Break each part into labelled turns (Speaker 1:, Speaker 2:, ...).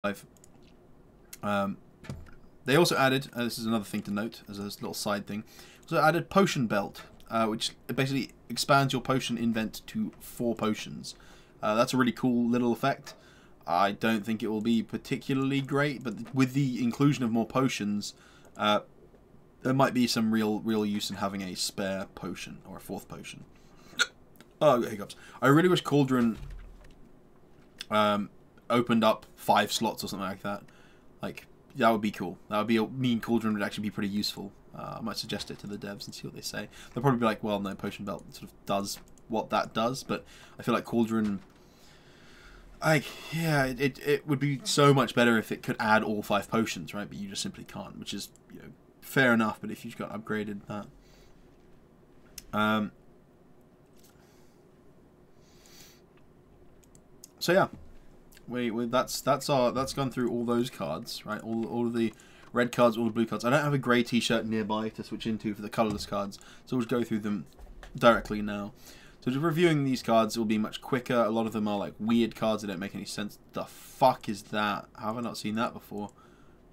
Speaker 1: They also added, this is another thing to note as a little side thing, so added Potion Belt, which basically expands your potion invent to 4 potions. That's a really cool little effect. I don't think it will be particularly great, but with the inclusion of more potions, there might be some real use in having a spare potion, or a 4th potion. Oh, hiccups. I really wish Cauldron opened up 5 slots or something like that. Like, that would be cool. That would mean Cauldron would actually be pretty useful. I might suggest it to the devs and see what they say. They'll probably be like, well, no, Potion Belt sort of does what that does, but I feel like Cauldron, yeah, it would be so much better if it could add all 5 potions, right? But you just simply can't, which is, you know, fair enough. But if you've got upgraded that, so yeah, that's gone through all those cards, right? All of the red cards, all the blue cards. I don't have a grey T-shirt nearby to switch into for the colourless cards, so we'll just go through them directly now. So just reviewing these cards will be much quicker. A lot of them are like weird cards that don't make any sense. The fuck is that? How have I not seen that before?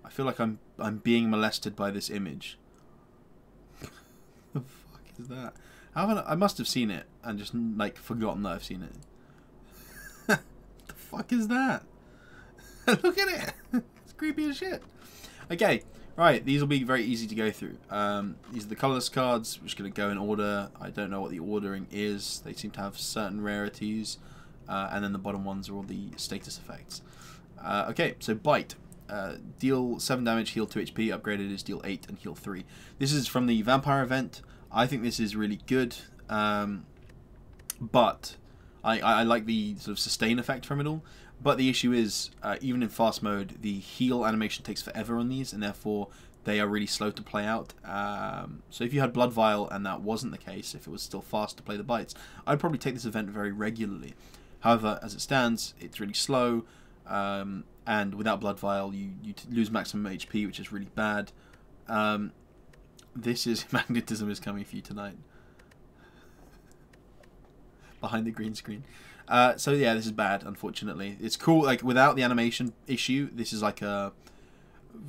Speaker 1: I feel like I'm being molested by this image. The fuck is that? How have I must have seen it and just like forgotten that I've seen it. The fuck is that? Look at it. It's creepy as shit. Okay, right. These will be very easy to go through. These are the colourless cards. We're just going to go in order. I don't know what the ordering is. They seem to have certain rarities. And then the bottom ones are all the status effects. Okay, so Bite. Deal 7 damage, heal 2 HP. Upgraded is deal 8 and heal 3. This is from the Vampire event. I think this is really good. But I like the sort of sustain effect from it all. But the issue is, even in fast mode, the heal animation takes forever on these, and therefore they are really slow to play out. So if you had Blood Vial and that wasn't the case, if it was still fast to play the bites, I'd probably take this event very regularly. However, as it stands, it's really slow, and without Blood Vial, you lose maximum HP, which is really bad. This is Magnetism is coming for you tonight. Behind the green screen. So yeah, this is bad, unfortunately. It's cool, like, without the animation issue, this is like a...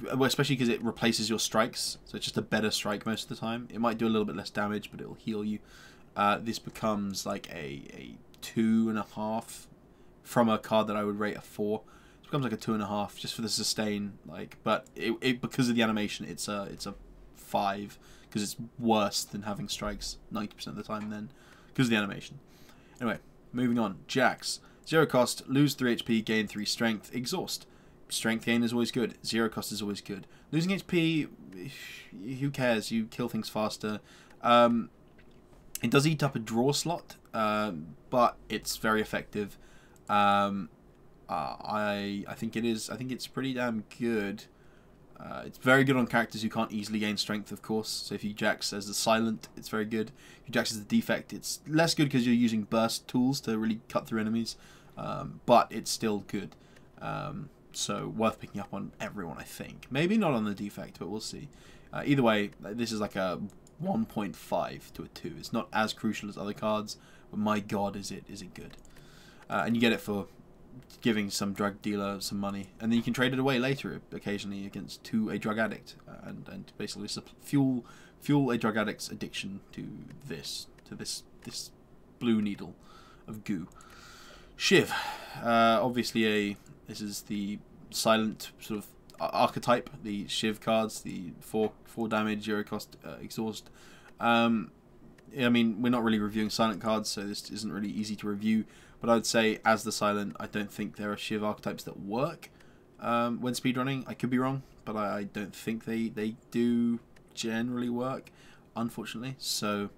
Speaker 1: Well, especially because it replaces your strikes, so it's just a better strike most of the time. It might do a little bit less damage, but it'll heal you. This becomes like a 2.5 from a card that I would rate a 4. It becomes like a 2.5 just for the sustain, like, but it because of the animation, it's a 5, because it's worse than having strikes 90% of the time then, because of the animation. Anyway, moving on. Jax. 0 cost, lose 3 HP, gain 3 strength, exhaust. Strength gain is always good. 0 cost is always good. Losing HP, who cares? You kill things faster. It does eat up a draw slot, but it's very effective. I think it is. I think it's pretty damn good. It's very good on characters who can't easily gain strength, of course. So if you Jax as the silent, it's very good. If you Jax as the defect, it's less good because you're using burst tools to really cut through enemies. But it's still good. So worth picking up on everyone, I think. Maybe not on the defect, but we'll see. Either way, this is like a 1.5 to a 2. It's not as crucial as other cards, but my god, is it good. And you get it for giving some drug dealer some money, and then you can trade it away later occasionally against a drug addict, and basically fuel a drug addict's addiction to this blue needle of goo. Shiv, obviously this is the silent sort of archetype, the Shiv cards, the 4 damage, 0 cost, exhaust. I mean, we're not really reviewing silent cards, so this isn't really easy to review. But I would say, as the silent, I don't think there are Shiv archetypes that work when speedrunning. I could be wrong, but I don't think they do generally work, unfortunately. So,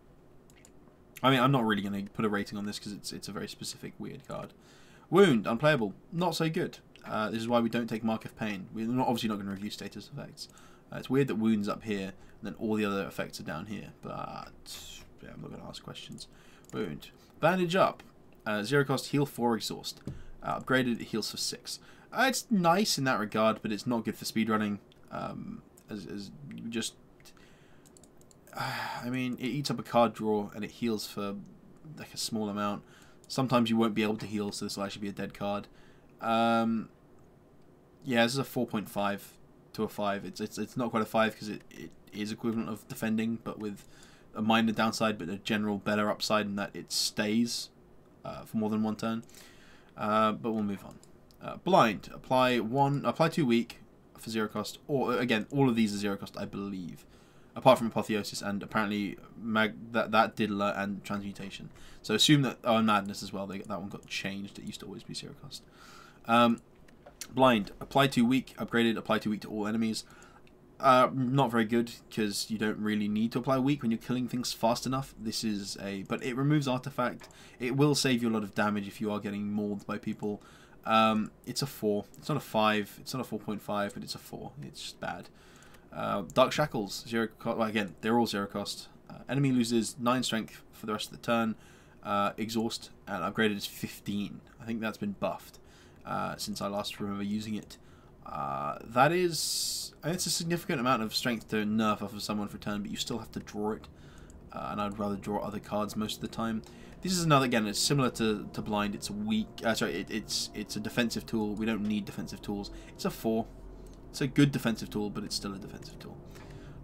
Speaker 1: I mean, I'm not really going to put a rating on this because it's a very specific weird card. Wound, unplayable, not so good. This is why we don't take Mark of Pain. We're obviously not going to review status effects. It's weird that Wound's up here, and then all the other effects are down here. But yeah, I'm not going to ask questions. Wound. Bandage up. 0 cost, heal 4, exhaust. Upgraded, it heals for 6. It's nice in that regard, but it's not good for speedrunning. I mean, it eats up a card draw and it heals for like a small amount. Sometimes you won't be able to heal, so this will actually be a dead card. Yeah, this is a 4.5 to a 5. It's not quite a 5 because it is equivalent of defending, but with a minor downside, but a general better upside in that it stays for more than one turn. But we'll move on. Blind. Apply 2 weak for 0 cost, or again, all of these are 0 cost, I believe, apart from Apotheosis and apparently that Diddler and Transmutation. So assume that Madness as well. That one got changed. It used to always be 0 cost. Blind. Apply 2 weak. Upgraded. Apply 2 weak to all enemies. Not very good because you don't really need to apply weak when you're killing things fast enough. But it removes artifact. It will save you a lot of damage if you are getting mauled by people. It's a 4. It's not a 5. It's not a 4.5, but it's a 4. It's just bad. Dark Shackles. 0 cost. Well, again, they're all 0 cost. Enemy loses 9 strength for the rest of the turn. Exhaust and upgraded is 15. I think that's been buffed since I last remember using it. It's a significant amount of strength to nerf off of someone for turn, but you still have to draw it. And I'd rather draw other cards most of the time. This is another, again, it's similar to Blind. It's a weak, it's a defensive tool. We don't need defensive tools. It's a 4. It's a good defensive tool, but it's still a defensive tool.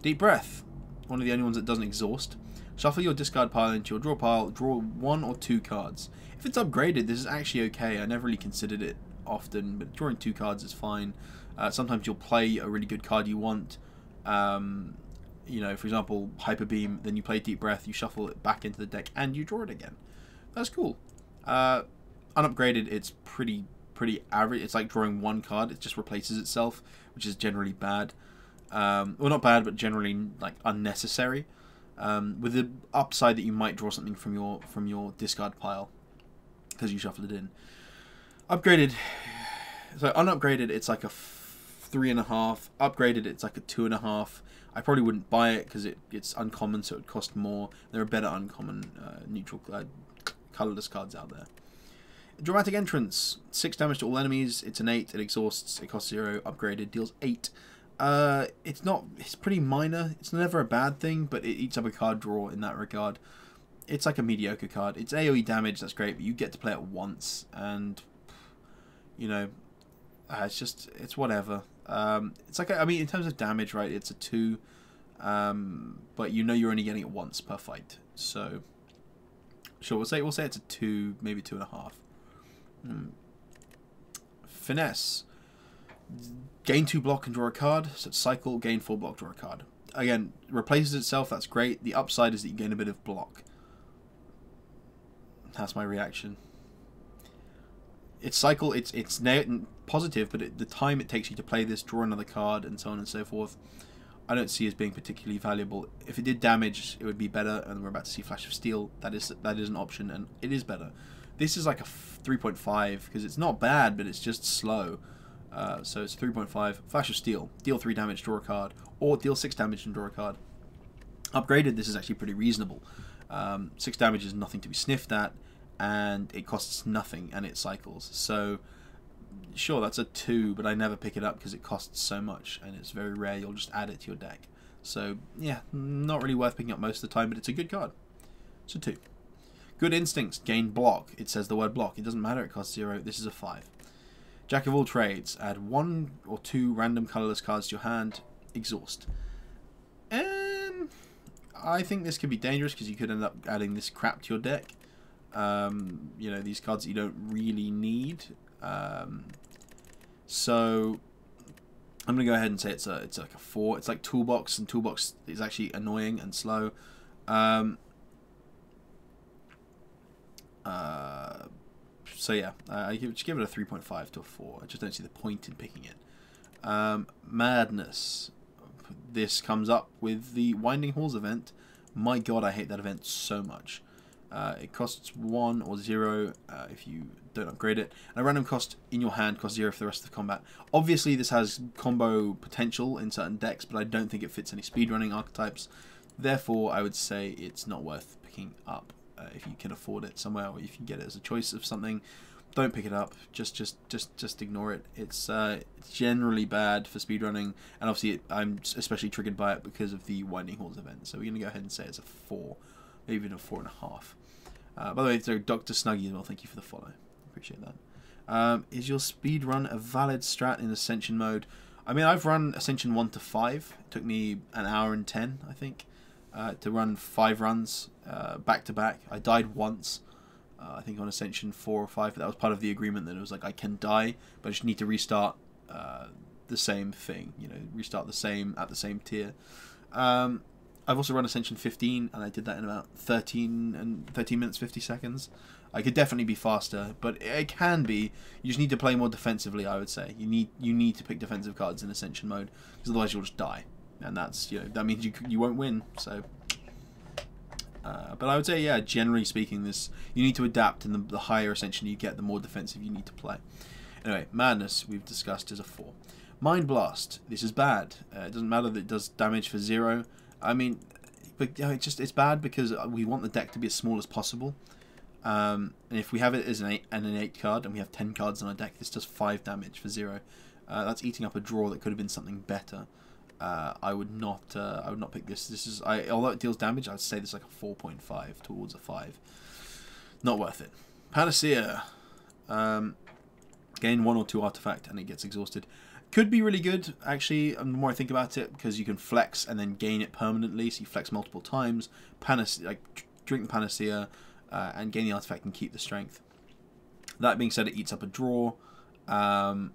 Speaker 1: Deep Breath. One of the only ones that doesn't exhaust. Shuffle your discard pile into your draw pile. Draw 1 or 2 cards. If it's upgraded, this is actually okay. I never really considered it often, but drawing 2 cards is fine. Sometimes you'll play a really good card you want. You know, for example, Hyper Beam. Then you play Deep Breath. You shuffle it back into the deck, and you draw it again. That's cool. Unupgraded, it's pretty average. It's like drawing 1 card. It just replaces itself, which is generally bad. Well, not bad, but generally like unnecessary. With the upside that you might draw something from your discard pile because you shuffled it in. Upgraded. So unupgraded, it's like a 3.5. Upgraded, it's like a 2.5. I probably wouldn't buy it because it's uncommon, so it would cost more. There are better uncommon neutral colorless cards out there. Dramatic Entrance. 6 damage to all enemies. It's an 8. It exhausts. It costs 0. Upgraded. Deals 8. It's pretty minor. It's never a bad thing, but it eats up a card draw in that regard. It's like a mediocre card. It's AoE damage. That's great, but you get to play it once, and you know, it's whatever. It's like I mean, in terms of damage, right? It's a 2, but you know you're only getting it once per fight. So sure, we'll say it's a 2, maybe 2.5. Finesse. Gain 2 block and draw a card. So it's cycle, gain 4 block, draw a card. Again, replaces itself. That's great. The upside is that you gain a bit of block. That's my reaction. It's cycle. It's positive, but the time it takes you to play this, draw another card, and so on and so forth, I don't see as being particularly valuable. If it did damage, it would be better. And we're about to see Flash of Steel. That is an option, and it is better. This is like a 3.5 because it's not bad, but it's just slow. So it's 3.5. Flash of Steel. Deal 3 damage, draw a card. Or deal 6 damage and draw a card. Upgraded, this is actually pretty reasonable. 6 damage is nothing to be sniffed at. And it costs nothing, and it cycles. So, sure, that's a 2, but I never pick it up because it costs so much. And it's very rare you'll just add it to your deck. So, yeah, not really worth picking up most of the time, but it's a good card. It's a 2. Good Instincts. Gain block. It says the word block. It doesn't matter. It costs 0. This is a 5. Jack of all trades. Add 1 or 2 random colorless cards to your hand. Exhaust. I think this could be dangerous because you could end up adding this crap to your deck. You know, these cards that you don't really need. So I'm gonna go ahead and say it's like a 4. It's like Toolbox, and Toolbox is actually annoying and slow. So yeah, I just give it a 3.5 to a 4. I just don't see the point in picking it. Madness. This comes up with the Winding Halls event. My god, I hate that event so much. It costs 1 or 0 if you don't upgrade it. And a random cost in your hand costs 0 for the rest of the combat. Obviously, this has combo potential in certain decks, but I don't think it fits any speedrunning archetypes. Therefore, I would say it's not worth picking up. If you can afford it somewhere, or if you get it as a choice of something, don't pick it up. Just ignore it. It's generally bad for speedrunning, and obviously I'm especially triggered by it because of the Winding Halls event. So we're gonna go ahead and say it's a 4, maybe even a 4.5. By the way, so Dr. Snuggy as well. Thank you for the follow. Appreciate that. Is your speed run a valid strat in Ascension mode? I mean, I've run Ascension 1 to 5. It took me an hour and 10, I think, to run 5 runs back to back. I died once, I think on Ascension 4 or 5, but that was part of the agreement that it was like, I can die, but I just need to restart the same thing, you know, restart the same at the same tier. I've also run Ascension 15, and I did that in about 13 minutes 50 seconds. I could definitely be faster, but it can be. You just need to play more defensively, I would say. You need to pick defensive cards in Ascension mode, because otherwise you'll just die, and that's, you know, that means you won't win. So, but I would say, yeah, generally speaking, you need to adapt, and the higher Ascension you get, the more defensive you need to play. Anyway, Madness we've discussed is a 4. Mind Blast. This is bad. It doesn't matter that it does damage for 0. I mean, but you know, it's bad because we want the deck to be as small as possible. And if we have it as an 8 card and we have 10 cards on our deck, this does 5 damage for 0. That's eating up a draw that could have been something better. I would not pick this. This is although it deals damage, I would say this is like a 4.5 towards a 5. Not worth it. Panacea. Gain 1 or 2 artifact and it gets exhausted. Could be really good, actually, the more I think about it, because you can flex and then gain it permanently, so you flex multiple times. Drink the Panacea and gain the artifact and keep the strength. That being said, it eats up a draw. It can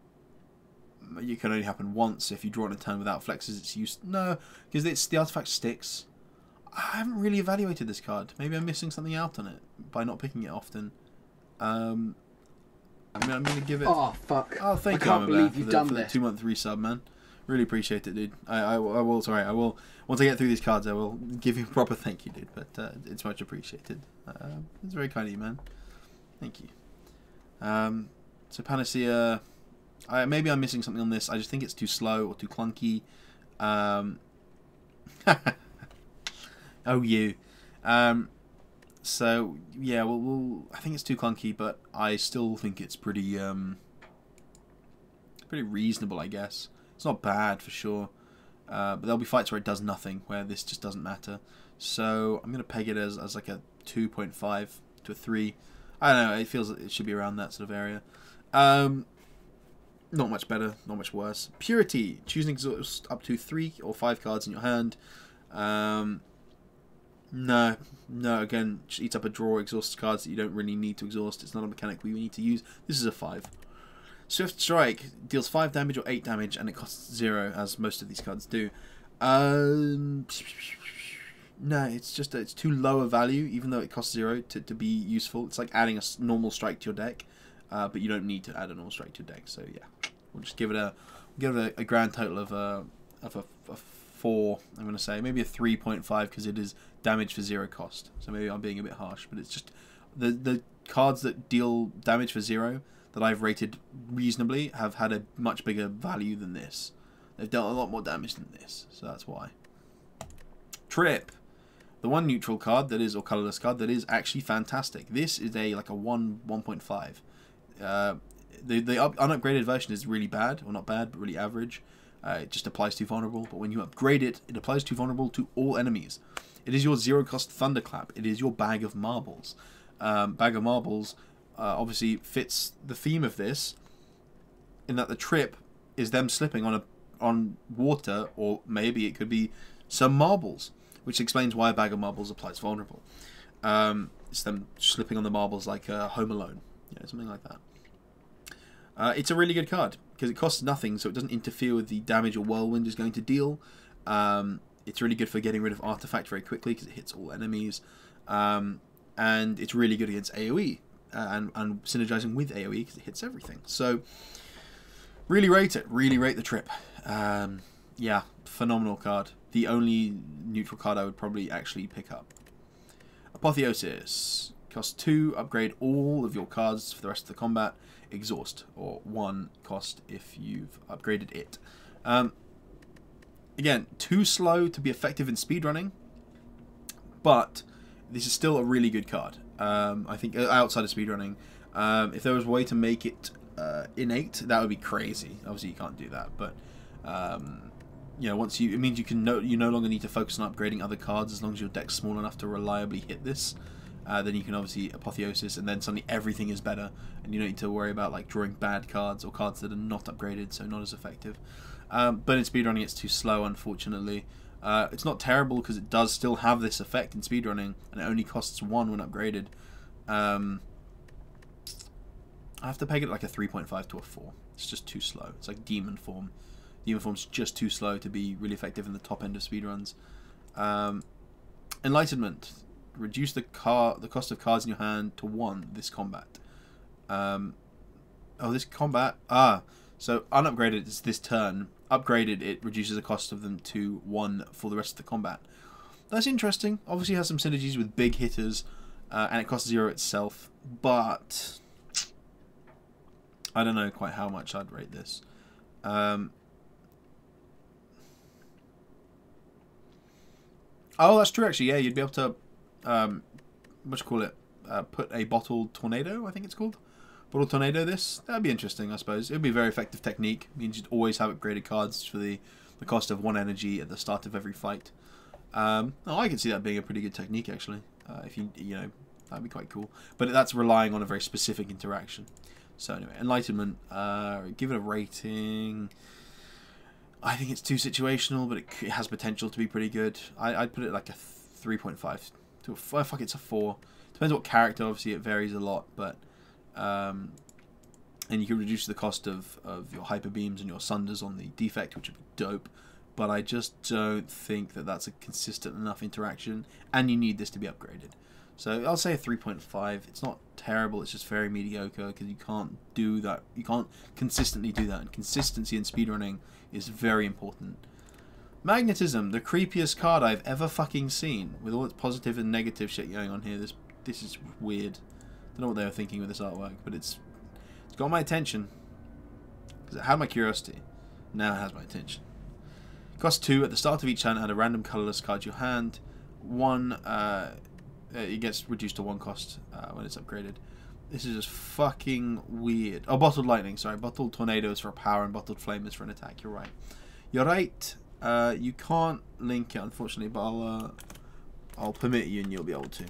Speaker 1: only happen once. If you draw on a turn without flexes, it's used. No, because the artifact sticks. I haven't really evaluated this card. Maybe I'm missing something out on it by not picking it often. I mean, I'm going to give it...
Speaker 2: Oh, fuck.
Speaker 1: Oh, thank you,
Speaker 2: I can't believe you've done this.
Speaker 1: For the 2-month resub, man. Really appreciate it, dude. I will, sorry, I will... Once I get through these cards, I will give you a proper thank you, dude. But it's much appreciated. It's very kind of you, man. Thank you. So, Panacea... maybe I'm missing something on this. I just think it's too slow or too clunky. Oh, you. So yeah, I think it's too clunky, but I still think it's pretty reasonable, I guess. It's not bad for sure, but there'll be fights where it does nothing, where this just doesn't matter. So I'm gonna peg it as like a 2.5 to a 3. I don't know. It feels like it should be around that sort of area. Not much better, not much worse. Purity, choosing exhaust up to 3 or 5 cards in your hand. No, again, just eats up a draw, exhausts cards that you don't really need to exhaust. It's not a mechanic we need to use. This is a 5. Swift Strike deals 5 damage or 8 damage, and it costs 0, as most of these cards do. No, it's too low a value, even though it costs 0 to be useful. It's like adding a normal strike to your deck, but you don't need to add a normal strike to your deck. So yeah, we'll just give it a grand total of a 4. I'm going to say maybe a 3.5 because it is damage for 0 cost. So maybe I'm being a bit harsh, but it's just the cards that deal damage for 0 that I've rated reasonably have had a much bigger value than this. They've dealt a lot more damage than this, so that's why. Trip, the one neutral card that is, or colorless card that is actually fantastic. This is like a 1.5. The unupgraded version is really bad, or not bad, but really average. It just applies to vulnerable, but when you upgrade it, it applies to vulnerable to all enemies. It is your 0-cost Thunderclap. It is your Bag of Marbles. Bag of Marbles obviously fits the theme of this, in that the trip is them slipping on water, or maybe it could be some marbles, which explains why a Bag of Marbles applies vulnerable. It's them slipping on the marbles like Home Alone, something like that. It's a really good card because it costs nothing, so it doesn't interfere with the damage your Whirlwind is going to deal. It's really good for getting rid of Artifact very quickly because it hits all enemies. And it's really good against AoE and synergizing with AoE because it hits everything. So really rate it. Really rate the Trip. Yeah, phenomenal card. The only neutral card I would probably actually pick up. Apotheosis. Cost 2, upgrade all of your cards for the rest of the combat. Exhaust, or 1 cost if you've upgraded it. Again, too slow to be effective in speedrunning, but this is still a really good card. I think outside of speedrunning, if there was a way to make it innate, that would be crazy. Obviously, you can't do that, but it means you no longer need to focus on upgrading other cards as long as your deck's small enough to reliably hit this. then you can obviously Apotheosis, and then suddenly everything is better, and you don't need to worry about like drawing bad cards or cards that are not upgraded, so not as effective. But in speedrunning it's too slow, unfortunately. It's not terrible because it does still have this effect in speedrunning, and it only costs 1 when upgraded. I have to peg it like a 3.5 to a 4. It's just too slow. It's like Demon Form. Demon Form's just too slow to be really effective in the top end of speedruns. Enlightenment. Reduce the cost of cards in your hand to 1 this combat. This combat. So unupgraded is this turn. Upgraded, it reduces the cost of them to 1 for the rest of the combat. That's interesting. Obviously has some synergies with big hitters, and it costs 0 itself, but I don't know quite how much I'd rate this. Oh, that's true actually. Yeah, you'd be able to what you call it? Put a bottled tornado, I think it's called. Bottled tornado this. That'd be interesting, I suppose. It would be a very effective technique. It means you'd always have upgraded cards for the cost of 1 energy at the start of every fight. I can see that being a pretty good technique actually. If you know, that'd be quite cool. But that's relying on a very specific interaction. So anyway, Enlightenment, give it a rating. I think it's too situational, but it has potential to be pretty good. I'd put it like a 3.5 to a 4. Fuck, it's a 4. Depends what character. Obviously, it varies a lot, but and you can reduce the cost of your hyper beams and your sunders on the defect, which would be dope. But I just don't think that that's a consistent enough interaction, and you need this to be upgraded. So I'll say a 3.5. It's not terrible. It's just very mediocre because you can't do that. You can't consistently do that, and consistency in speedrunning is very important. Magnetism, the creepiest card I've ever fucking seen, with all its positive and negative shit going on here. This is weird. Don't know what they were thinking with this artwork, but it's got my attention because it had my curiosity. Now it has my attention. Cost 2 at the start of each turn. Add a random colorless card to your hand. 1. It gets reduced to 1 cost when it's upgraded. This is just fucking weird. Oh, bottled lightning. Sorry, bottled tornadoes for a power and bottled flame is for an attack. You're right. You're right. You can't link it, unfortunately, but I'll permit you, and you'll be able to.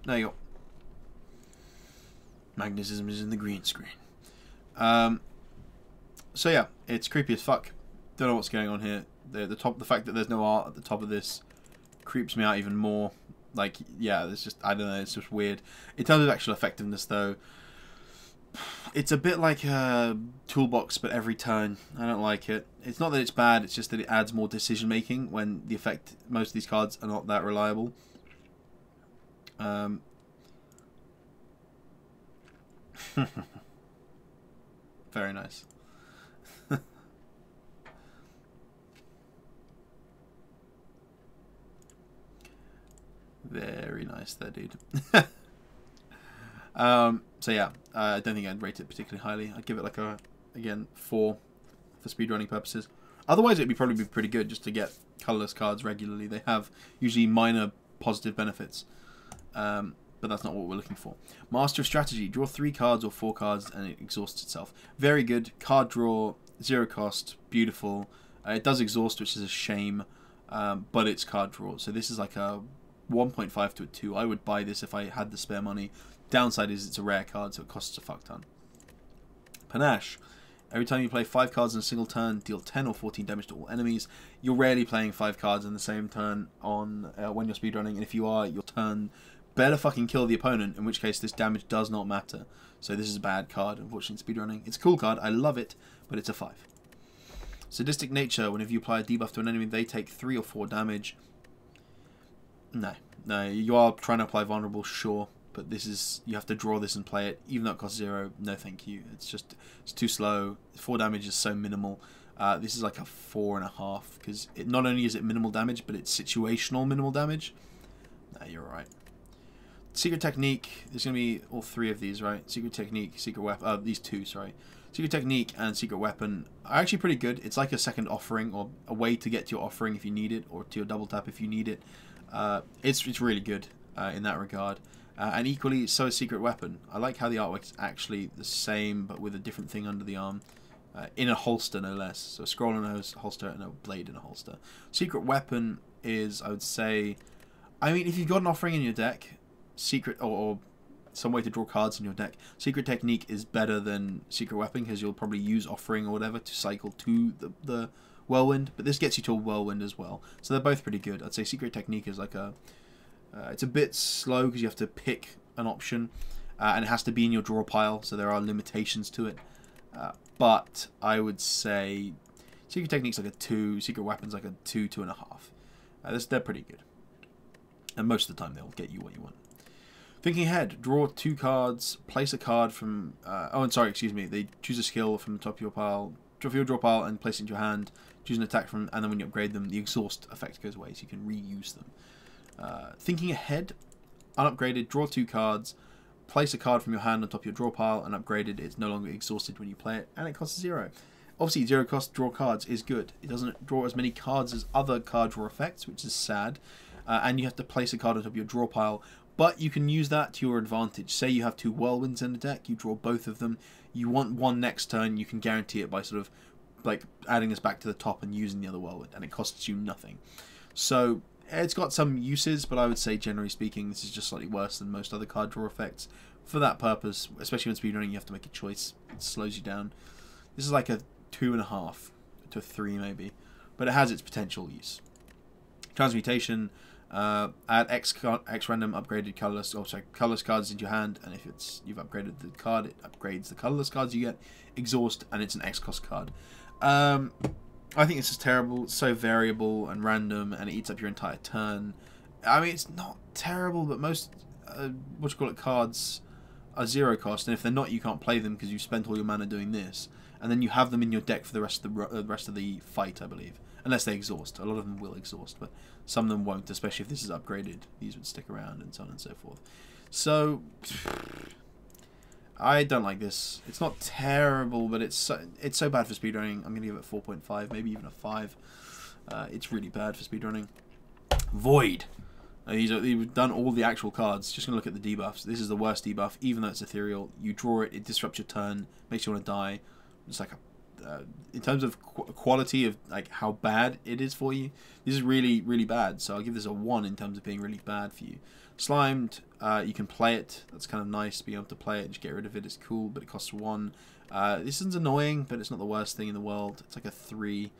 Speaker 1: There you go. Magnetism is in the green screen. So yeah, it's creepy as fuck. Don't know what's going on here. The fact that there's no art at the top of this creeps me out even more. Like, yeah, it's just, I don't know, it's just weird. In terms of actual effectiveness, though, it's a bit like a toolbox, but every turn. I don't like it. It's not that it's bad, it's just that it adds more decision making when the effect, most of these cards are not that reliable. Very nice. Very nice there, dude. So yeah, I don't think I'd rate it particularly highly. I'd give it like a, again, 4 for speedrunning purposes. Otherwise, it'd probably be pretty good just to get colorless cards regularly. They have usually minor positive benefits, but that's not what we're looking for. Master of Strategy. Draw 3 cards or 4 cards and it exhausts itself. Very good. Card draw, 0 cost, beautiful. It does exhaust, which is a shame, but it's card draw. So this is like a 1.5 to a 2. I would buy this if I had the spare money. Downside is it's a rare card, so it costs a fuck ton. Panache. Every time you play 5 cards in a single turn, deal 10 or 14 damage to all enemies. You're rarely playing 5 cards in the same turn on when you're speedrunning, and if you are, your turn better fucking kill the opponent, in which case this damage does not matter. So this is a bad card, unfortunately, in speedrunning. It's a cool card, I love it, but it's a 5. Sadistic Nature. Whenever you apply a debuff to an enemy, they take 3 or 4 damage. No, you are trying to apply vulnerable, sure, but this is, you have to draw this and play it, even though it costs 0. No, thank you. It's too slow. 4 damage is so minimal. This is like a 4.5 because it not only is it minimal damage, but it's situational minimal damage. No, you're right. Secret Technique. There's gonna be all 3 of these, right? Secret Technique, Secret Weapon. These 2, sorry. Secret Technique and Secret Weapon are actually pretty good. It's like a second offering, or a way to get to your offering if you need it, or to your double tap if you need it. It's really good in that regard. And equally, so is Secret Weapon. I like how the artwork is actually the same, but with a different thing under the arm. in a holster, no less. So a scroll in a holster and a blade in a holster. Secret weapon is, I would say, I mean, if you've got an offering in your deck, secret or some way to draw cards in your deck, secret technique is better than secret weapon because you'll probably use offering or whatever to cycle to the whirlwind. But this gets you to a whirlwind as well, so they're both pretty good. I'd say secret technique is like a it's a bit slow because you have to pick an option, and it has to be in your draw pile, so there are limitations to it. But I would say secret technique's like a 2, secret weapon's like a 2, 2.5. They're pretty good, and most of the time they'll get you what you want. Thinking ahead, draw 2 cards, place a card from... oh, and sorry, excuse me. They choose a skill from the top of your pile, from your draw pile, and place it into your hand. Choose an attack from, and then when you upgrade them, the exhaust effect goes away, so you can reuse them. Thinking ahead, unupgraded, draw 2 cards, place a card from your hand on top of your draw pile, and upgraded. It's no longer exhausted when you play it, and it costs 0. Obviously, 0 cost draw cards is good. It doesn't draw as many cards as other card draw effects, which is sad. And you have to place a card on top of your draw pile. But you can use that to your advantage. Say you have 2 whirlwinds in the deck, you draw both of them. You want one next turn, you can guarantee it by sort of like adding this back to the top and using the other whirlwind, and it costs you nothing. So it's got some uses, but I would say generally speaking, this is just slightly worse than most other card draw effects. For that purpose, especially when speedrunning, you have to make a choice. It slows you down. This is like a 2.5 to a 3 maybe, but it has its potential use. Transmutation. Add X random upgraded colorless cards into your hand, and if you've upgraded the card, it upgrades the colorless cards you get. Exhaust, and it's an X cost card. I think this is terrible. It's so variable and random, and it eats up your entire turn. I mean, it's not terrible, but most cards are 0 cost, and if they're not, you can't play them because you spent all your mana doing this, and then you have them in your deck for the rest of the fight, I believe. Unless they exhaust. A lot of them will exhaust, but some of them won't, especially if this is upgraded. These would stick around, and so on and so forth. So, I don't like this. It's not terrible, but it's so bad for speedrunning. I'm going to give it 4.5, maybe even a 5. It's really bad for speedrunning. Void. He's done all the actual cards. Just going to look at the debuffs. This is the worst debuff, even though it's ethereal. You draw it, it disrupts your turn, makes you want to die. It's like a... in terms of quality of like how bad it is for you, this is really, really bad. So I'll give this a 1 in terms of being really bad for you. Slimed, you can play it. That's kind of nice, being able to play it and just get rid of it is cool, but it costs 1. This is annoying, but it's not the worst thing in the world. It's like a 3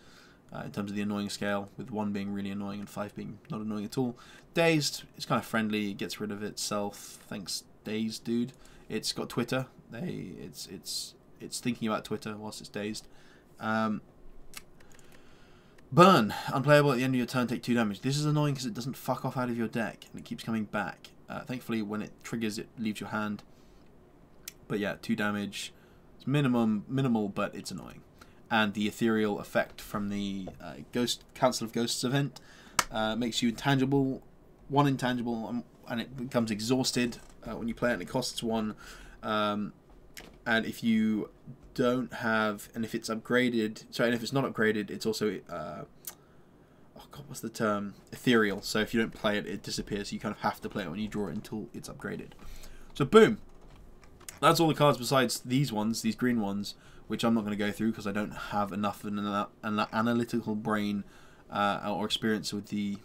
Speaker 1: in terms of the annoying scale, with 1 being really annoying and 5 being not annoying at all. Dazed, it's kind of friendly. It gets rid of itself. Thanks, Dazed dude. It's got Twitter. It's thinking about Twitter whilst it's dazed. Burn. Unplayable at the end of your turn, take 2 damage. This is annoying because it doesn't fuck off out of your deck, and it keeps coming back. Thankfully, when it triggers, it leaves your hand. But yeah, 2 damage. It's minimal, but it's annoying. And the ethereal effect from the Council of Ghosts event makes you intangible. 1 intangible, and it becomes exhausted when you play it, and it costs 1. And if you don't have, and if it's upgraded, sorry, and if it's not upgraded, it's also, oh god, what's the term? Ethereal. So if you don't play it, it disappears. So you kind of have to play it when you draw it until it's upgraded. So boom. That's all the cards besides these ones, these green ones, which I'm not going to go through because I don't have enough of an analytical brain or experience with the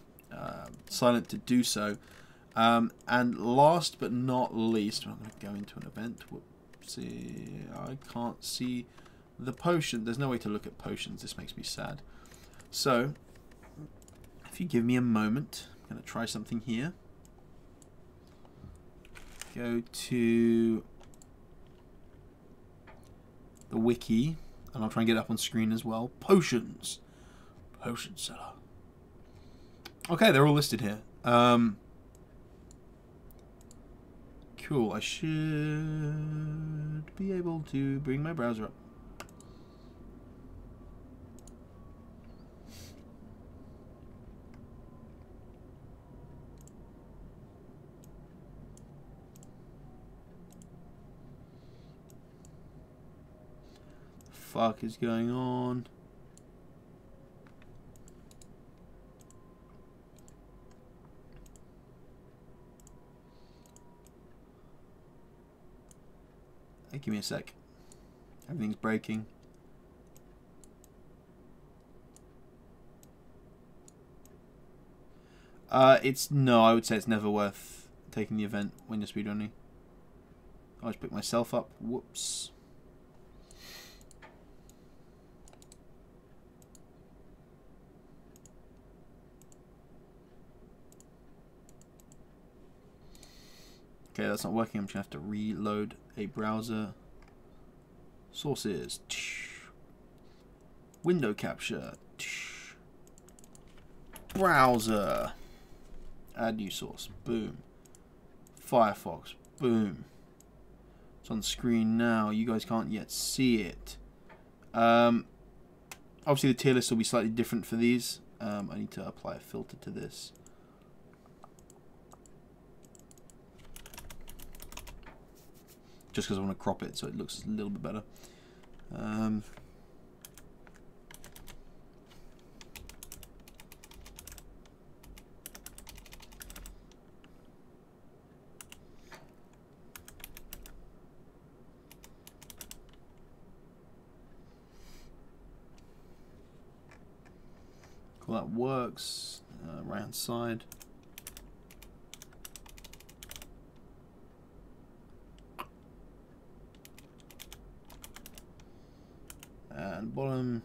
Speaker 1: silent to do so. And last but not least, I'm going to go into an event. See, I can't see the potion. There's no way to look at potions. This makes me sad. So, if you give me a moment, I'm going to try something here. Go to the wiki, and I'll try and get it up on screen as well. Potions. Potion seller. Okay, they're all listed here. Cool, I should be able to bring my browser up. Fuck is going on? Hey, give me a sec. Everything's breaking. No, I would say it's never worth taking the event when you're speedrunning. I'll just pick myself up. Whoops. Okay, that's not working. I'm just going to have to reload a browser. Sources. Window capture. Browser. Add new source. Boom. Firefox. Boom. It's on screen now. You guys can't yet see it. Obviously the tier list will be slightly different for these. I need to apply a filter to this. Just because I want to crop it so it looks a little bit better. Cool, that works. Right hand side. And bottom.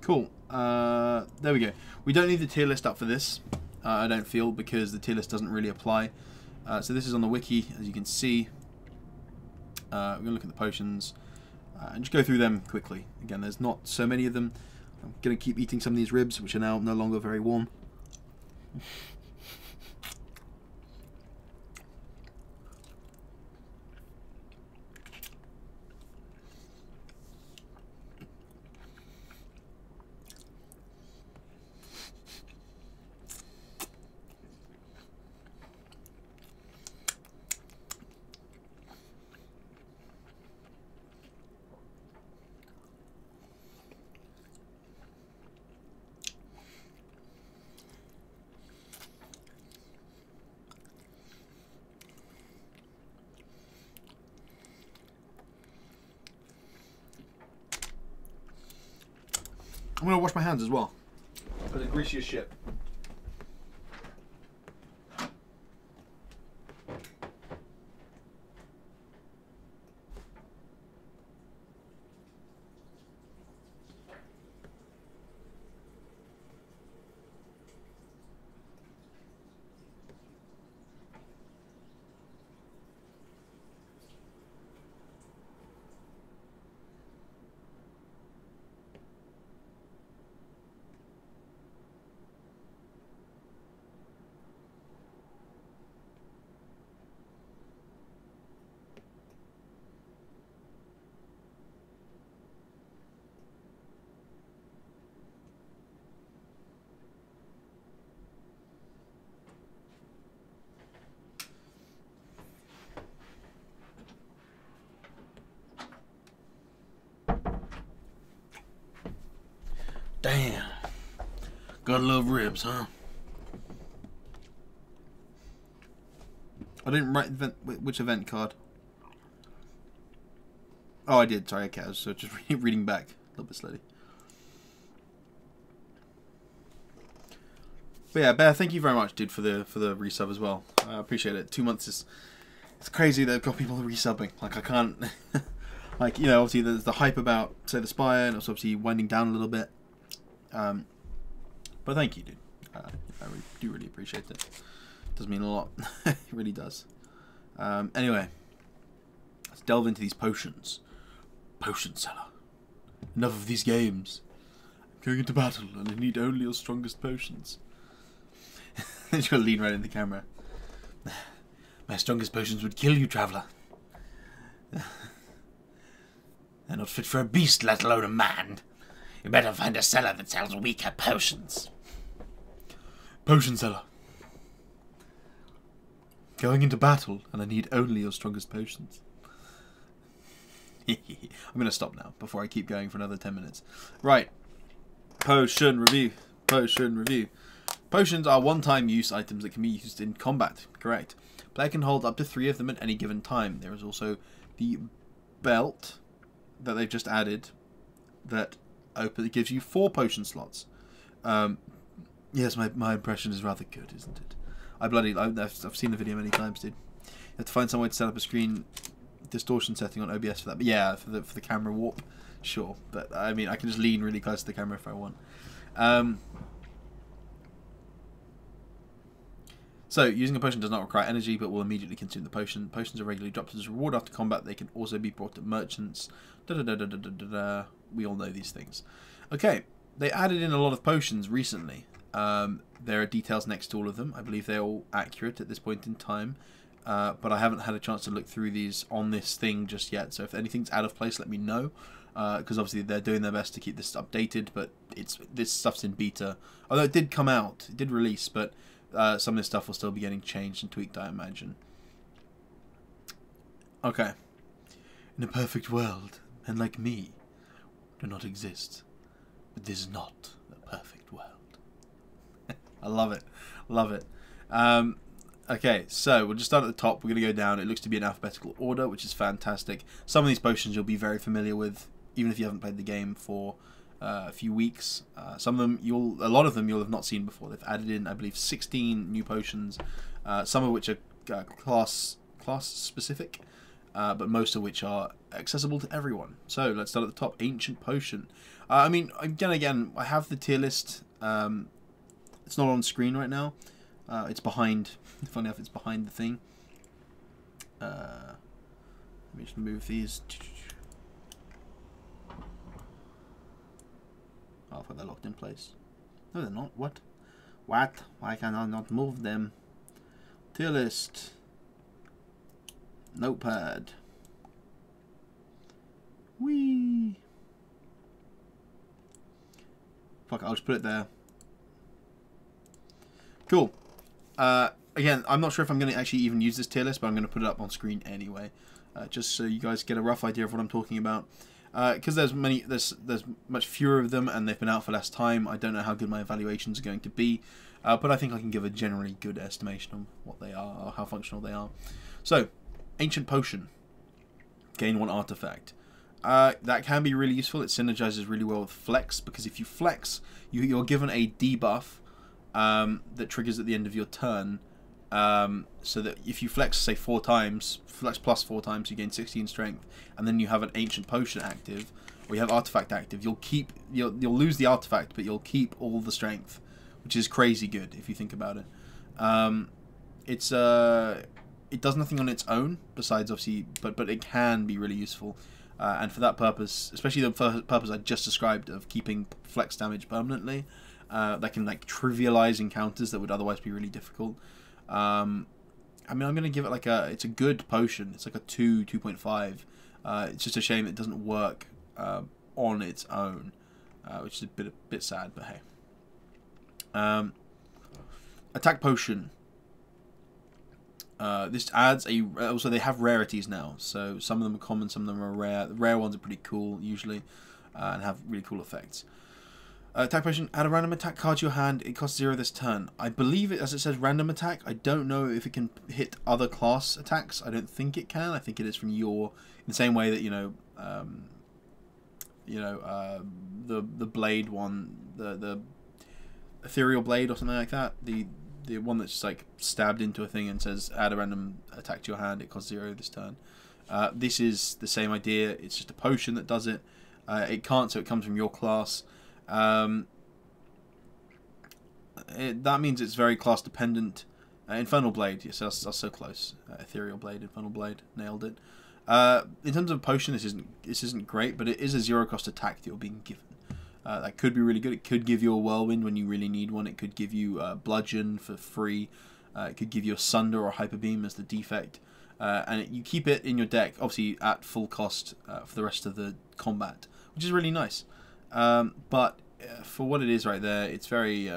Speaker 1: Cool. There we go. We don't need the tier list up for this, I don't feel, because the tier list doesn't really apply. So this is on the wiki, as you can see. We're going to look at the potions and just go through them quickly. Again, there's not so many of them. I'm going to keep eating some of these ribs, which are now no longer very warm. I'm going to wash my hands as well. But they're greasy as shit. Damn. Gotta love ribs, huh? I didn't write which event card. Oh, I did. Sorry, okay. I was just reading back a little bit slowly. But yeah, Bear, thank you very much, dude, for the resub as well. I appreciate it. 2 months is it's crazy that I've got people resubbing. Like I can't, like you know, obviously there's the hype about say the Spire, and it's obviously winding down a little bit. But thank you, dude. I do really appreciate it. It does mean a lot. It really does. Anyway, let's delve into these potions. Potion seller. Enough of these games. I'm going into battle and I need only your strongest potions. Just gonna lean right in the camera. My strongest potions would kill you, traveller. They're not fit for a beast, let alone a man. You better find a seller that sells weaker potions. Potion seller. Going into battle, and I need only your strongest potions. I'm going to stop now, before I keep going for another 10 minutes. Right. Potion review. Potion review. Potions are one-time use items that can be used in combat. Correct. Player can hold up to 3 of them at any given time. There is also the belt that they've just added that gives you 4 potion slots. Yes, my impression is rather good, isn't it? I've seen the video many times, dude. You have to find some way to set up a screen distortion setting on OBS for that. But yeah, for the camera warp, sure. But I mean, I can just lean really close to the camera if I want. So, using a potion does not require energy, but will immediately consume the potion. Potions are regularly dropped as a reward after combat. They can also be brought to merchants. We all know these things. Okay, they added in a lot of potions recently. There are details next to all of them. I believe they're all accurate at this point in time. But I haven't had a chance to look through these on this thing just yet. So if anything's out of place, let me know. Because obviously they're doing their best to keep this updated. But this stuff's in beta. Although it did come out. It did release. But some of this stuff will still be getting changed and tweaked, I imagine. Okay. In a perfect world, men like me do not exist. But this is not a perfect world. I love it. Love it. Okay, so we'll just start at the top. We're going to go down. It looks to be in alphabetical order, which is fantastic. Some of these potions you'll be very familiar with, even if you haven't played the game for a few weeks. Some of them, a lot of them you'll have not seen before. They've added in, I believe, 16 new potions, some of which are class specific, but most of which are accessible to everyone. So let's start at the top. Ancient Potion. I mean, again, I have the tier list. It's not on screen right now. It's behind. Funny enough, it's behind the thing. Let me just move these. Oh, I thought they're locked in place. No, they're not. What? What? Why can I not move them? Tier list. Notepad. Whee! Fuck, I'll just put it there. Cool. Again, I'm not sure if I'm going to actually even use this tier list, but I'm going to put it up on screen anyway, just so you guys get a rough idea of what I'm talking about. Because there's much fewer of them, and they've been out for less time. I don't know how good my evaluations are going to be, but I think I can give a generally good estimation of what they are, or how functional they are. So, Ancient Potion. Gain 1 artifact. That can be really useful. It synergizes really well with Flex, because if you flex, you're given a debuff that triggers at the end of your turn. So that if you flex, say 4 times, flex plus 4 times, you gain 16 strength, and then you have an Ancient Potion active, or you have Artifact active, you'll lose the artifact, but you'll keep all the strength, which is crazy good if you think about it. It does nothing on its own besides obviously, but it can be really useful, and for that purpose, especially the purpose I just described of keeping flex damage permanently, that can like trivialize encounters that would otherwise be really difficult. I mean, I'm going to give it like it's a good potion. It's like a 2.5. It's just a shame it doesn't work on its own, which is a bit sad, but hey. Attack Potion. This adds also they have rarities now, so some of them are common, some of them are rare. The rare ones are pretty cool usually, and have really cool effects. Attack Potion, add a random attack card to your hand. It costs 0 this turn. I believe it, as it says, random attack. I don't know if it can hit other class attacks. I don't think it can. I think it is from in the same way that the blade one, the ethereal blade or something like that. The one that's just like stabbed into a thing and says add a random attack to your hand. It costs 0 this turn. This is the same idea. It's just a potion that does it. It can't, so it comes from your class. That means it's very class dependent. Infernal Blade, yes, that's so close. Ethereal Blade, Infernal Blade, nailed it. In terms of potion, this isn't great, but it is a 0 cost attack that you're being given. That could be really good. It could give you a Whirlwind when you really need one. It could give you Bludgeon for free. It could give you a Sunder or Hyper Beam as the defect. And you keep it in your deck, obviously at full cost for the rest of the combat, which is really nice. But for what it is right there, it's very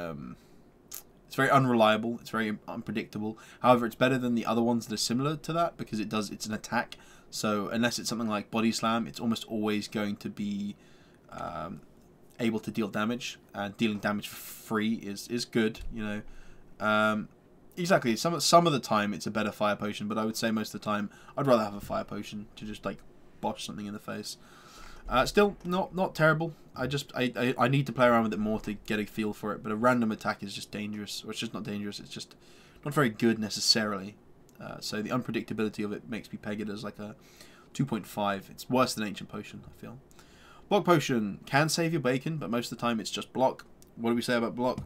Speaker 1: unreliable. It's very unpredictable. However, it's better than the other ones that are similar to that because it's an attack. So unless it's something like Body Slam, it's almost always going to be able to deal damage. And dealing damage for free is good. Exactly. Some of the time it's a better fire potion, but I would say most of the time I'd rather have a fire potion to just like bosh something in the face. Still not terrible. I need to play around with it more to get a feel for it. But a random attack is just dangerous, or it's just not dangerous. It's just not very good necessarily. So the unpredictability of it makes me peg it as like a 2.5. It's worse than Ancient Potion, I feel. Block Potion can save your bacon, but most of the time it's just block. What do we say about block?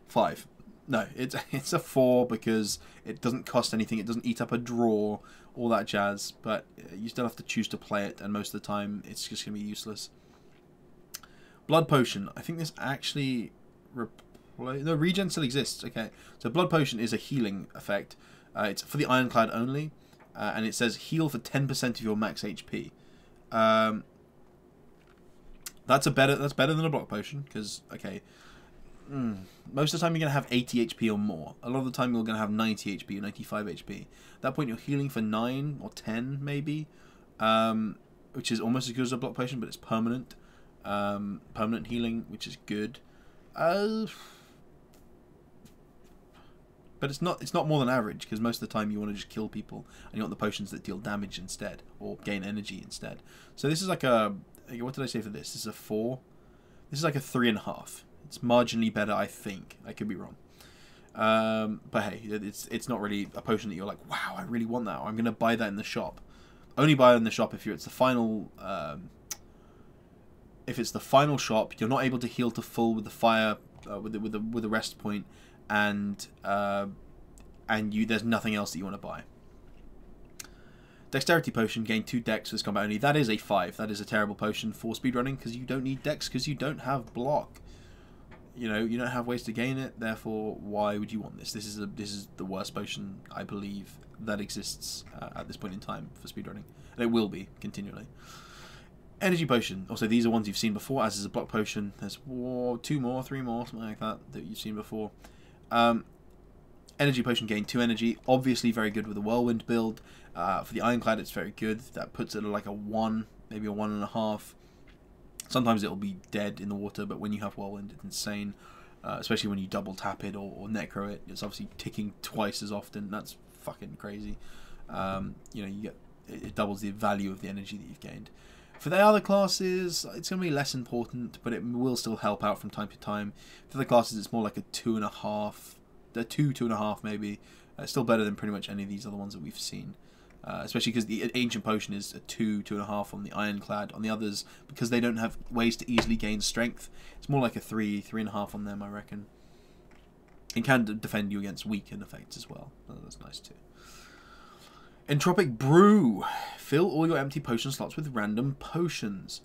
Speaker 1: 5. No, it's a 4 because it doesn't cost anything. It doesn't eat up a draw, all that jazz. But you still have to choose to play it, and most of the time it's just going to be useless. Blood Potion. I think this actually... No, Regen still exists. Okay, so Blood Potion is a healing effect. It's for the Ironclad only, and it says heal for 10% of your max HP. That's better than a Block Potion, because, okay... most of the time you're going to have 80 HP or more. A lot of the time you're going to have 90 HP or 95 HP. At that point you're healing for 9 or 10 maybe, which is almost as good as a block potion, but it's permanent. Permanent healing, which is good. But it's not more than average, because most of the time you want to just kill people and you want the potions that deal damage instead or gain energy instead. So this is like a... What did I say for this? This is a 4. This is like a 3.5. It's marginally better, I think. I could be wrong. But hey, it's not really a potion that you're like, wow, I really want that. Or I'm going to buy that in the shop. Only buy it in the shop if it's the final... if it's the final shop, you're not able to heal to full with the fire, with the rest point, and there's nothing else that you want to buy. Dexterity Potion, gain 2 dex for this combat only. That is a 5. That is a terrible potion for speedrunning, because you don't need dex, because you don't have block. You know, you don't have ways to gain it, therefore, why would you want this? This is the worst potion, I believe, that exists at this point in time for speedrunning. And it will be, continually. Energy Potion. Also, these are ones you've seen before, as is a block potion. There's 2 more, 3 more, something like that you've seen before. Energy Potion, gain 2 energy. Obviously very good with the Whirlwind build. For the Ironclad, it's very good. That puts it at like a 1, maybe a 1.5. Sometimes it'll be dead in the water, but when you have Whirlwind, it's insane. Especially when you double tap it or necro it. It's obviously ticking twice as often. That's fucking crazy. You know, it doubles the value of the energy that you've gained. For the other classes, it's going to be less important, but it will still help out from time to time. For the classes, it's more like a 2.5. The 2.5 maybe. Still better than pretty much any of these other ones that we've seen. Especially because the Ancient Potion is a 2.5 on the Ironclad. On the others, because they don't have ways to easily gain strength, it's more like a 3.5 on them, I reckon. It can defend you against weakened effects as well. That's nice too. Entropic Brew. Fill all your empty potion slots with random potions.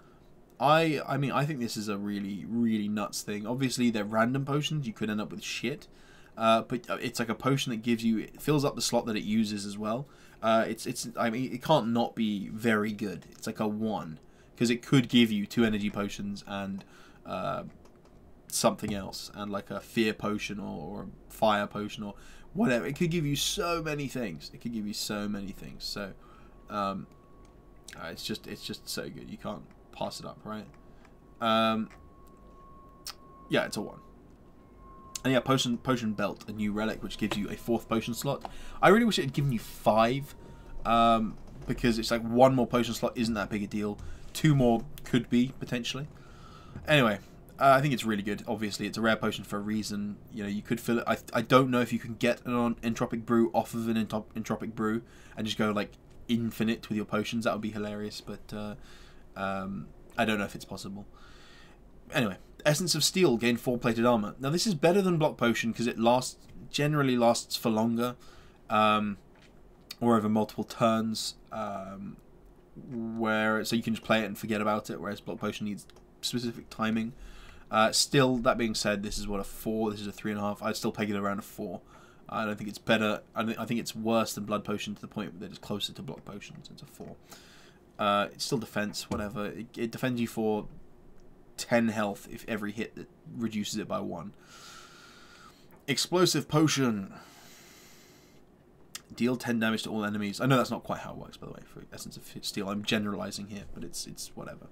Speaker 1: I mean, I think this is a really, really nuts thing. Obviously, they're random potions. You could end up with shit. But it's like a potion that gives you... It fills up the slot that it uses as well. I mean, it can't not be very good. It's like a 1. Because it could give you 2 energy potions and something else. And like a fear potion or a fire potion or whatever. It could give you so many things. It could give you so many things. So, it's just so good. You can't pass it up, right? Yeah, it's a 1. And yeah, Potion Belt, a new relic, which gives you a 4th potion slot. I really wish it had given you 5, because it's like 1 more potion slot isn't that big a deal. 2 more could be, potentially. Anyway, I think it's really good. Obviously, it's a rare potion for a reason. You know, you could fill it. I don't know if you can get an Entropic Brew off of an Entropic Brew and just go, like, infinite with your potions. That would be hilarious, but I don't know if it's possible. Anyway, Essence of Steel, gain 4 plated armor. Now this is better than Block Potion because it generally lasts for longer, or over multiple turns, so you can just play it and forget about it, whereas Block Potion needs specific timing. Still, that being said, this is what, a 4, this is a 3.5. I'd still peg it around a 4. I don't think it's better. I think it's worse than Blood Potion to the point that it's closer to Block Potion, so it's a 4. It's still defense, whatever. It defends you for 10 health if every hit that reduces it by 1. Explosive Potion. Deal 10 damage to all enemies. I know that's not quite how it works, by the way, for Essence of Steel. I'm generalizing here, but it's whatever.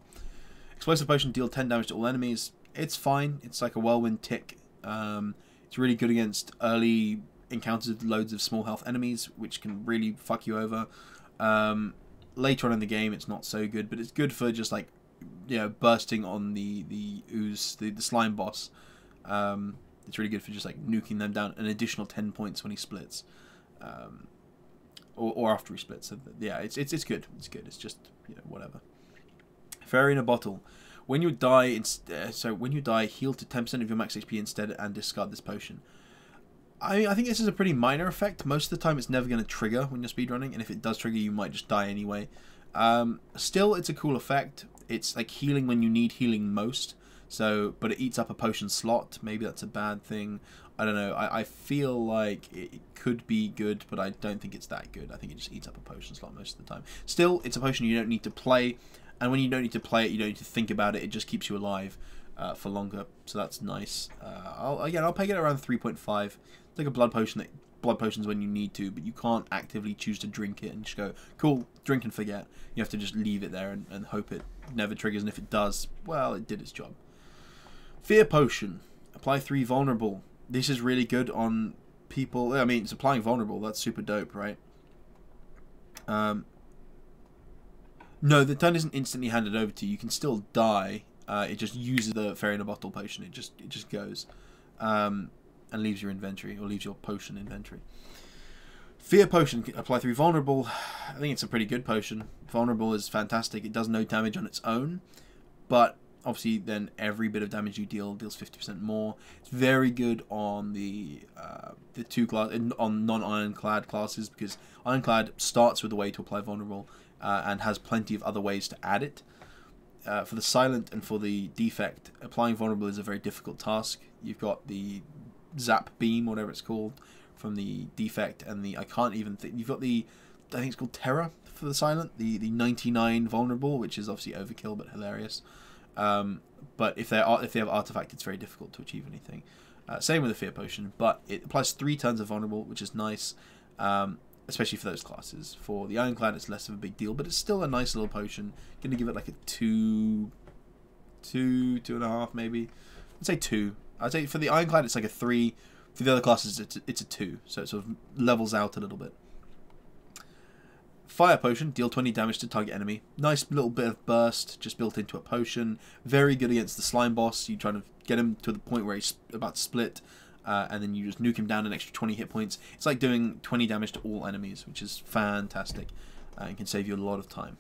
Speaker 1: Explosive Potion, deal 10 damage to all enemies. It's fine. It's like a Whirlwind tick. It's really good against early encounters with loads of small health enemies, which can really fuck you over. Later on in the game, it's not so good, but it's good for just like, you know, bursting on the ooze, the slime boss. It's really good for just like nuking them down an additional 10 points when he splits, or after he splits. So yeah, it's good. It's good. It's just, you know, whatever. Fairy in a bottle. When you die, heal to 10% of your max HP instead and discard this potion. I think this is a pretty minor effect. Most of the time it's never going to trigger when you're speedrunning, and if it does trigger, you might just die anyway. Still, it's a cool effect. It's like healing when you need healing most, so, but it eats up a potion slot. Maybe that's a bad thing. I don't know. I feel like it could be good, but I don't think it's that good. I think it just eats up a potion slot most of the time. Still, it's a potion you don't need to play, and when you don't need to play it, you don't need to think about it. It just keeps you alive for longer, so that's nice. I'll peg it around 3.5. It's like a blood potion. Blood potions when you need to, but you can't actively choose to drink it and just go, cool, drink and forget. You have to just leave it there and hope it never triggers, and if it does, well, it did its job. Fear Potion. Apply 3 vulnerable. This is really good on people. I mean, it's applying vulnerable. That's super dope, right? No, the turn isn't instantly handed over to you. You can still die. It just uses the Fairy in a Bottle potion. It just goes. And leaves your inventory, or leaves your potion inventory. Fear Potion, apply 3 vulnerable. I think it's a pretty good potion. Vulnerable is fantastic. It does no damage on its own, but obviously then every bit of damage you deal deals 50% more. It's very good on the on non-ironclad classes, because ironclad starts with a way to apply vulnerable and has plenty of other ways to add it. For the silent and for the defect, applying vulnerable is a very difficult task. You've got the zap beam, whatever it's called, from the defect, and the, I can't even think, you've got the, I think it's called Terror for the silent, the 99 vulnerable, which is obviously overkill but hilarious. But if they have artifact, it's very difficult to achieve anything. Same with the Fear Potion, but it applies 3 turns of vulnerable, which is nice, especially for those classes. For the Ironclad, it's less of a big deal, but it's still a nice little potion. Gonna give it like a 2.5 maybe. I'd say 2. I'd say for the Ironclad it's like a 3. For the other classes it's a 2. So it sort of levels out a little bit. Fire Potion, deal 20 damage to target enemy. Nice little bit of burst just built into a potion. Very good against the slime boss. You try to get him to the point where he's about to split, and then you just nuke him down an extra 20 hit points. It's like doing 20 damage to all enemies, which is fantastic, and can save you a lot of time.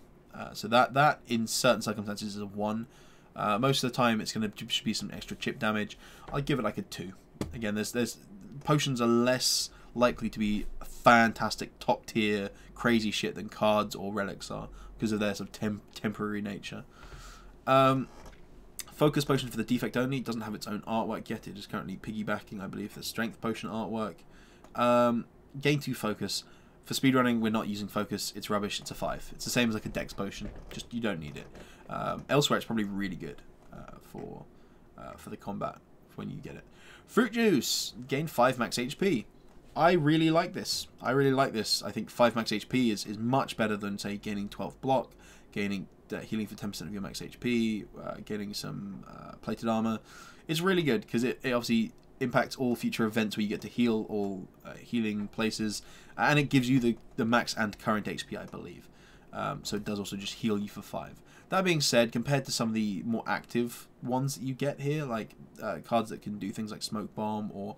Speaker 1: So that in certain circumstances is a 1. Most of the time it's going to be some extra chip damage. I'd give it like a 2. Again, there's potions are less likely to be fantastic top tier crazy shit than cards or relics are, because of their sort of temporary nature. Focus Potion for the defect only. It doesn't have its own artwork yet. It is currently piggybacking, I believe, the Strength Potion artwork. Gain 2 focus. For speedrunning, we're not using focus. It's rubbish. It's a 5. It's the same as like a Dex Potion. Just, you don't need it. Elsewhere, it's probably really good for the combat when you get it. Fruit Juice. Gain 5 max HP. I really like this. I think 5 max HP is much better than, say, gaining 12 block, gaining healing for 10% of your max HP, getting some plated armor. It's really good because it obviously impacts all future events where you get to heal all healing places, and it gives you the max and current HP, I believe. So it does also just heal you for 5. That being said, compared to some of the more active ones that you get here, like cards that can do things like Smoke Bomb or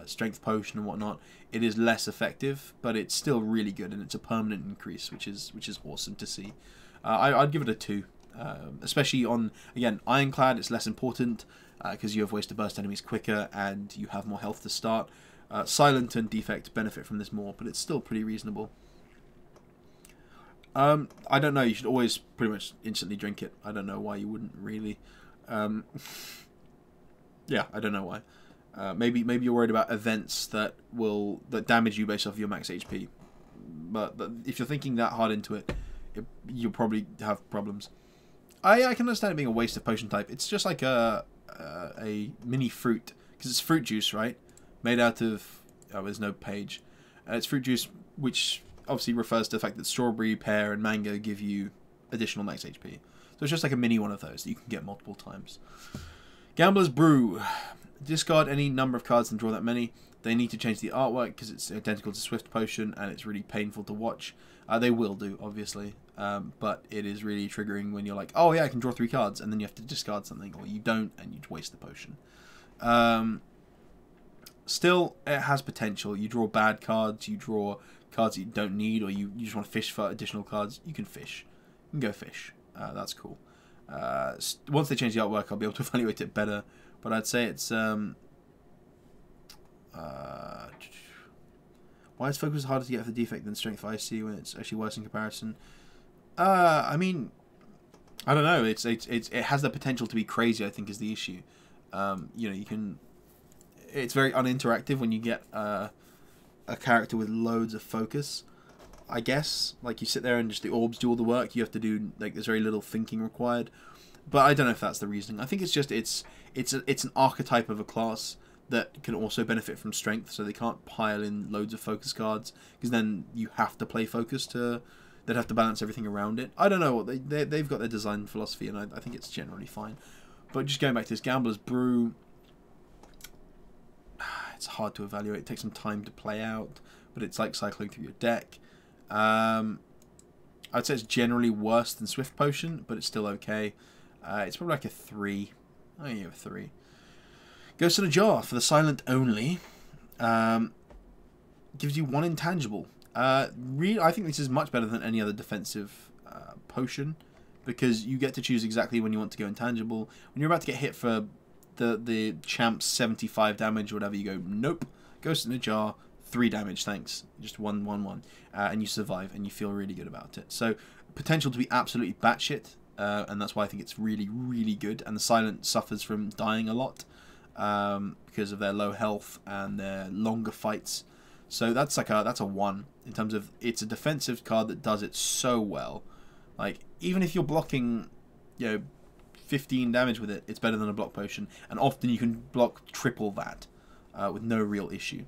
Speaker 1: Strength Potion and whatnot, it is less effective, but it's still really good, and it's a permanent increase, which is awesome to see. I'd give it a 2, especially on, again, Ironclad. It's less important because you have ways to burst enemies quicker and you have more health to start. Silent and Defect benefit from this more, but it's still pretty reasonable. I don't know, you should always pretty much instantly drink it. I don't know why you wouldn't really. Yeah, I don't know why. Maybe you're worried about events that damage you based off your max HP. But if you're thinking that hard into it, you'll probably have problems. I can understand it being a waste of potion type. It's just like a mini fruit, because it's fruit juice, right? Made out of, there's no page. It's fruit juice, which obviously refers to the fact that strawberry, pear, and mango give you additional max HP. So it's just like a mini one of those that you can get multiple times. Gambler's Brew. Discard any number of cards and draw that many. They need to change the artwork because it's identical to Swift Potion and it's really painful to watch. They will do, obviously, but it is really triggering when you're like, oh yeah, I can draw 3 cards, and then you have to discard something, or you don't, and you waste the potion. Still, it has potential. You draw bad cards, you draw cards that you don't need, or you just want to fish for additional cards, you can fish. You can go fish. That's cool. Once they change the artwork, I'll be able to evaluate it better, but I'd say it's... why is focus harder to get for the defect than strength IC when it's actually worse in comparison? I mean, I don't know. It has the potential to be crazy, I think, is the issue. You know, you can... It's very uninteractive when you get a character with loads of focus, I guess. Like, you sit there and just the orbs do all the work. You have to do, like, there's very little thinking required. But I don't know if that's the reasoning. I think it's just, it's an archetype of a class that can also benefit from strength, so they can't pile in loads of focus cards, because then you have to play focus to... They'd have to balance everything around it. I don't know. They've got their design philosophy, and I think it's generally fine. But just going back to this Gambler's Brew, it's hard to evaluate. It takes some time to play out, but it's like cycling through your deck. I'd say it's generally worse than Swift Potion, but it's still okay. It's probably like a 3. I give it a 3. Goes to the jar for the silent only. Gives you 1 intangible. Really, I think this is much better than any other defensive potion, because you get to choose exactly when you want to go intangible. When you're about to get hit for the champ's 75 damage or whatever, you go, nope. Goes in the jar, 3 damage, thanks. Just 1, 1, 1. And you survive, and you feel really good about it. So, potential to be absolutely batshit, and that's why I think it's really, really good. And the silent suffers from dying a lot, because of their low health and their longer fights. So that's a 1 in terms of, it's a defensive card that does it so well. Like, even if you're blocking, you know, 15 damage with it, it's better than a block potion, and often you can block triple that with no real issue.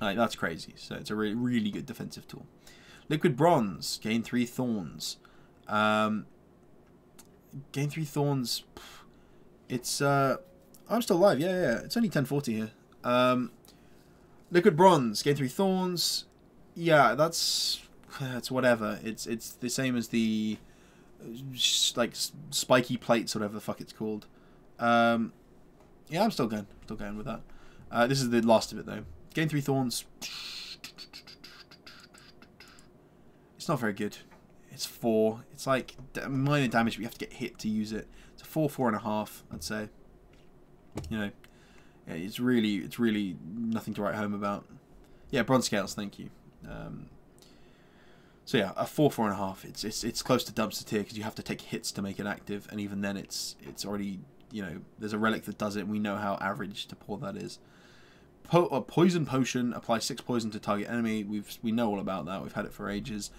Speaker 1: Like, that's crazy. So it's a really, really good defensive tool. Liquid Bronze, gain 3 thorns. Gain 3 thorns. It's I'm still alive. Yeah. It's only 10:40 here. Liquid Bronze, gain 3 thorns. Yeah, that's whatever. It's the same as the like spiky plates, whatever the fuck it's called. Yeah, I'm still going with that. This is the last of it though. Gain 3 thorns. It's not very good. It's 4. It's like minor damage, but you have to get hit to use it. It's a 4, 4.5, I'd say. You know, yeah, it's really nothing to write home about. Yeah, bronze scales, thank you. So yeah, a 4, 4.5. It's close to dumpster tier because you have to take hits to make it active, and even then, it's already, you know, there's a relic that does it. And we know how average to poor that is. Poison potion, apply 6 poison to target enemy. We know all about that. We've had it for ages.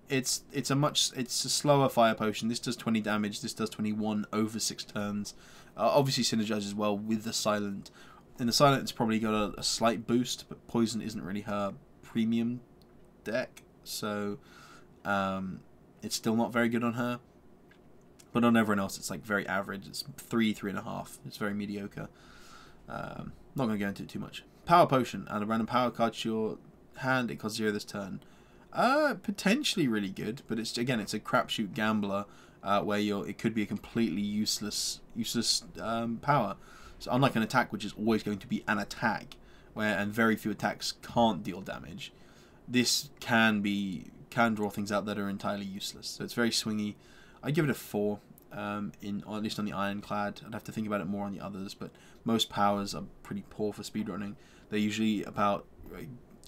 Speaker 1: It's a slower fire potion. This does 20 damage. This does 21 over 6 turns. Obviously synergizes well with the silent. In the silent, it's probably got a slight boost, but poison isn't really her premium deck, so it's still not very good on her. But on everyone else, it's like very average. It's 3, 3.5. It's very mediocre. Not going to go into it too much. Power potion. Add a random power card to your hand. It costs 0 this turn. Potentially really good, but it's a crapshoot gambler where it could be a completely useless power. So unlike an attack, which is always going to be an attack, and very few attacks can't deal damage, this can draw things out that are entirely useless. So it's very swingy. I give it a 4. Or at least on the Ironclad. I'd have to think about it more on the others, but most powers are pretty poor for speedrunning. They're usually about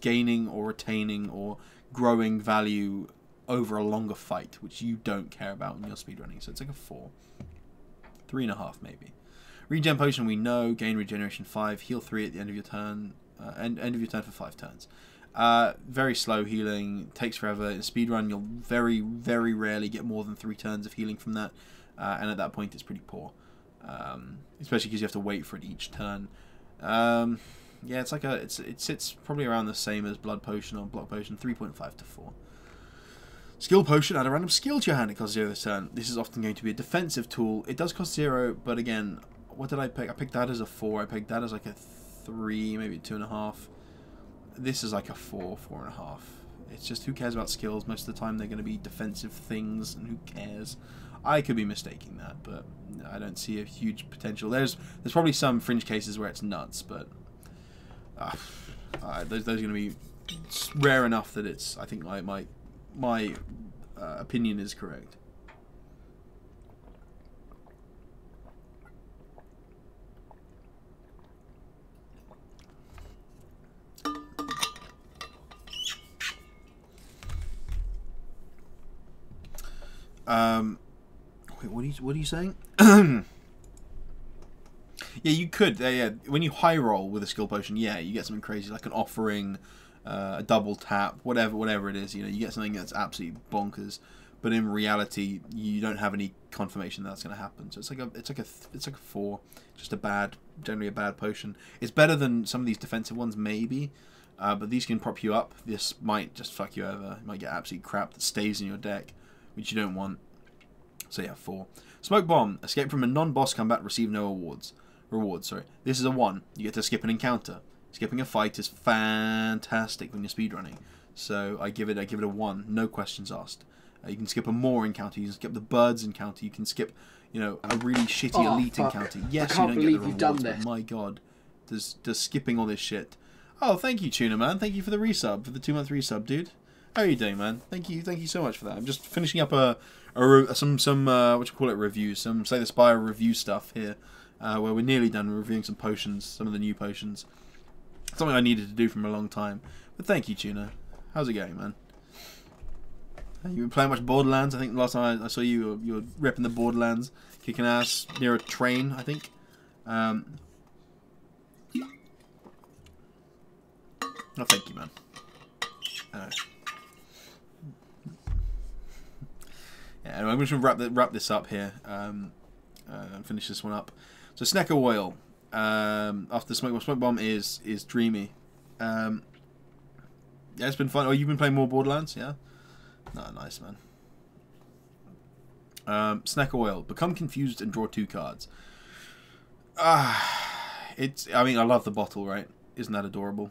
Speaker 1: gaining or retaining or growing value over a longer fight, which you don't care about when you're speedrunning. So it's like a 4. 3.5 maybe. Regen potion, we know, gain regeneration 5, heal 3 at the end of your turn, end of your turn for 5 turns. Very slow healing, takes forever. In speedrun, you'll very, very rarely get more than 3 turns of healing from that, and at that point it's pretty poor, especially because you have to wait for it each turn. Yeah, it's like it sits probably around the same as blood potion or block potion, 3.5 to 4. Skill potion, add a random skill to your hand. It costs 0 this turn. This is often going to be a defensive tool. It does cost 0, but again, what did I pick? I picked that as a 4. I picked that as like a 3, maybe 2.5. This is like a 4, 4.5. It's just, who cares about skills? Most of the time they're going to be defensive things, and who cares? I could be mistaking that, but I don't see a huge potential. There's probably some fringe cases where it's nuts, but those are going to be rare enough that it's, I think my opinion is correct. Wait, what are you saying? Yeah, you could. Yeah, when you high roll with a skill potion, yeah, you get something crazy like an offering, a double tap, whatever it is. You know, you get something that's absolutely bonkers. But in reality, you don't have any confirmation that's going to happen. So it's like a 4, just generally a bad potion. It's better than some of these defensive ones, maybe. But these can prop you up. This might just fuck you over. You might get absolute crap that stays in your deck, which you don't want. So yeah, 4. Smoke Bomb. Escape from a non-boss combat. Receive no rewards. Sorry. This is a 1. You get to skip an encounter. Skipping a fight is fantastic when you're speedrunning. So I give it a 1. No questions asked. You can skip a Moor encounter. You can skip the Birds encounter. You can skip, you know, a really shitty elite encounter. Yes, you don't get the rewards, but my god, does skipping all this shit. Oh, thank you, Tuna Man. Thank you for the resub, for the 2-month resub, dude. How are you doing, man? Thank you so much for that. I'm just finishing up some reviews, some Slay the Spire review stuff here, where we're nearly done reviewing some potions, some of the new potions. Something I needed to do from a long time. But thank you, Tuna. How's it going, man? You been playing much Borderlands? I think last time I saw you were ripping the Borderlands, kicking ass near a train, I think. Oh, thank you, man. Yeah, anyway, I'm just going to wrap this up here and finish this one up. So, Snecker Oil. After Smoke Bomb is dreamy. Yeah, it's been fun. Oh, you've been playing more Borderlands? Yeah? No, nice, man. Snack Oil. Become confused and draw 2 cards. I mean, I love the bottle, right? Isn't that adorable?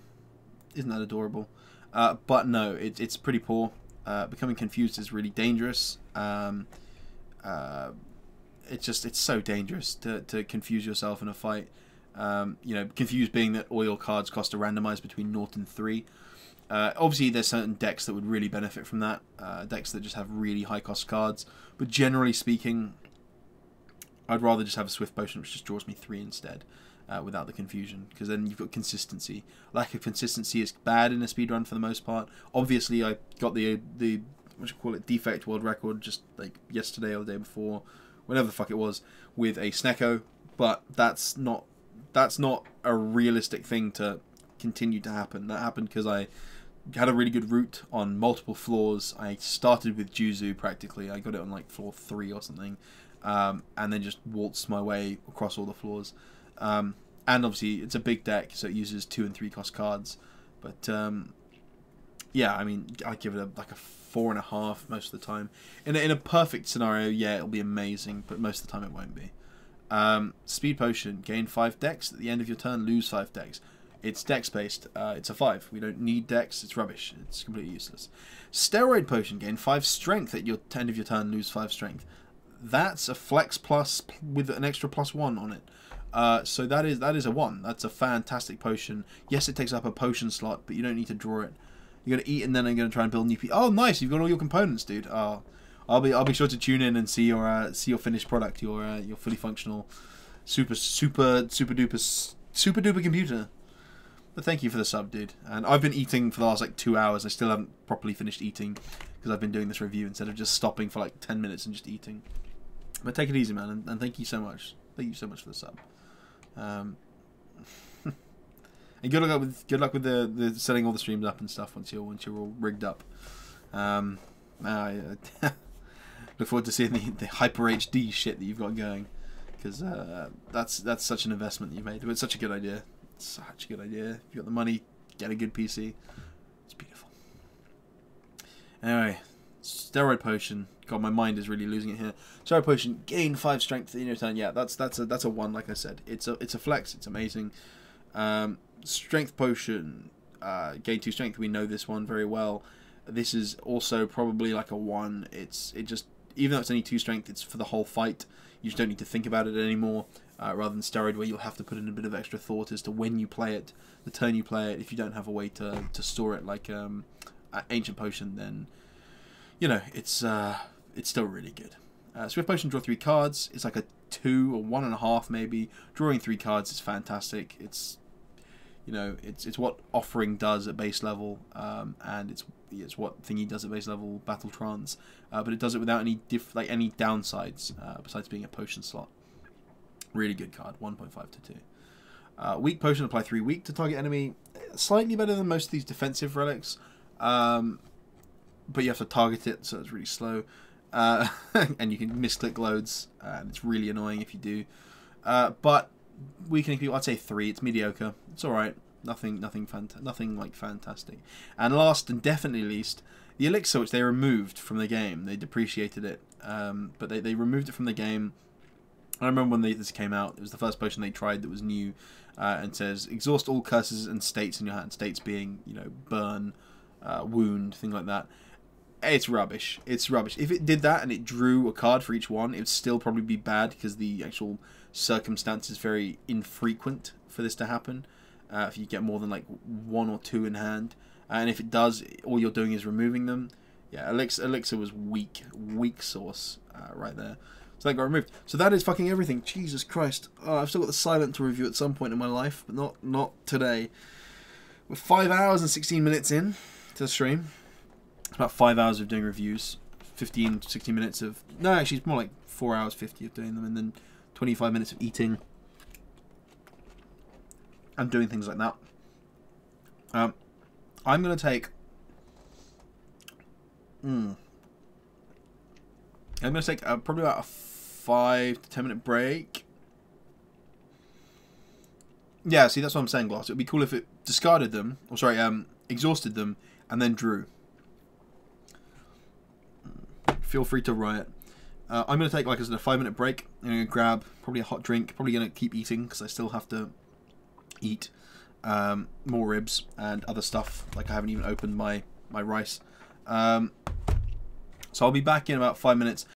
Speaker 1: Isn't that adorable? But no, it's pretty poor. Becoming confused is really dangerous. It's so dangerous to confuse yourself in a fight. You know, confused being that oil cards cost to randomize between 0 and 3. Obviously, there's certain decks that would really benefit from that. Decks that just have really high cost cards. But generally speaking, I'd rather just have a Swift Potion which just draws me 3 instead, without the confusion. Because then you've got consistency. Lack of consistency is bad in a speedrun for the most part. Obviously, I got the defect world record just like yesterday or the day before, whenever the fuck it was, with a Snecko. But that's not a realistic thing to continue to happen. That happened because I had a really good route on multiple floors. I started with Juzu practically. I got it on like floor 3 or something, and then just waltzed my way across all the floors. And obviously it's a big deck, so it uses 2 and 3 cost cards. But yeah, I mean, I give it like a 4.5 most of the time. In a perfect scenario, yeah, it'll be amazing, but most of the time it won't be. Speed Potion. Gain 5 dex. At the end of your turn, lose 5 dex. It's dex-based. It's a 5. We don't need dex. It's rubbish. It's completely useless. Steroid Potion. Gain 5 strength. At your end of your turn, lose 5 strength. That's a flex plus with an extra +1 on it. So that is a 1. That's a fantastic potion. Yes, it takes up a potion slot, but you don't need to draw it. You're gonna eat, and then I'm gonna try and build new. Oh, nice! You've got all your components, dude. Oh, I'll be sure to tune in and see your finished product, your fully functional, super duper computer. But thank you for the sub, dude. And I've been eating for the last like 2 hours. I still haven't properly finished eating because I've been doing this review instead of just stopping for like 10 minutes and just eating. But take it easy, man, and thank you so much. Thank you so much for the sub. And good luck with the setting all the streams up and stuff once you're all rigged up. I look forward to seeing the hyper HD shit that you've got going, because that's such an investment that you've made. It's such a good idea. It's such a good idea. If you got the money, get a good PC. It's beautiful. Anyway, Steroid Potion. God, my mind is really losing it here. Steroid Potion, gain 5 strength in your turn. Yeah, that's a 1. Like I said, it's a flex. It's amazing. Strength potion, gain 2 strength. We know this one very well. This is also probably like a 1. It just, even though it's only 2 strength, it's for the whole fight. You just don't need to think about it anymore. Rather than steroid, where you'll have to put in a bit of extra thought as to when you play it, the turn you play it. If you don't have a way to store it like ancient potion, then you know it's still really good. Swift potion, draw 3 cards. It's like a 2 or 1.5 maybe. Drawing 3 cards is fantastic. It's, you know, it's what offering does at base level, and it's what thingy does at base level, battle trance. But it does it without any any downsides besides being a potion slot. Really good card, 1.5 to 2. Weak potion, apply 3 weak to target enemy. Slightly better than most of these defensive relics, but you have to target it, so it's really slow. And you can misclick loads, and it's really annoying if you do. But weakening people, I'd say 3. It's mediocre. It's all right. Nothing like fantastic. And last and definitely least, the elixir, which they removed from the game. They depreciated it, but they removed it from the game. I remember when this came out, it was the first potion they tried that was new, and says exhaust all curses and states in your hand. States being, you know, burn, wound, thing like that. It's rubbish. It's rubbish. If it did that and it drew a card for each one, it would still probably be bad because the actual circumstance is very infrequent for this to happen. If you get more than like 1 or 2 in hand, and if it does, all you're doing is removing them. Yeah, elixir was weak sauce right there. So that got removed. So that is fucking everything. Jesus Christ. Oh, I've still got the Silent to review at some point in my life, but not today. We're 5 hours and 16 minutes in to the stream. It's about 5 hours of doing reviews. 15, 16 minutes of... No, actually, it's more like 4 hours 50 of doing them, and then 25 minutes of eating. And doing things like that. I'm going to take... I'm going to take probably about a 5 to 10 minute break. Yeah, see, that's what I'm saying, Glass. It would be cool if it discarded them, or sorry, exhausted them, and then drew. Feel free to riot. I'm going to take, like I said, a 5-minute break. I'm going to grab probably a hot drink. Probably going to keep eating, because I still have to eat more ribs and other stuff. Like, I haven't even opened my rice. So I'll be back in about 5 minutes.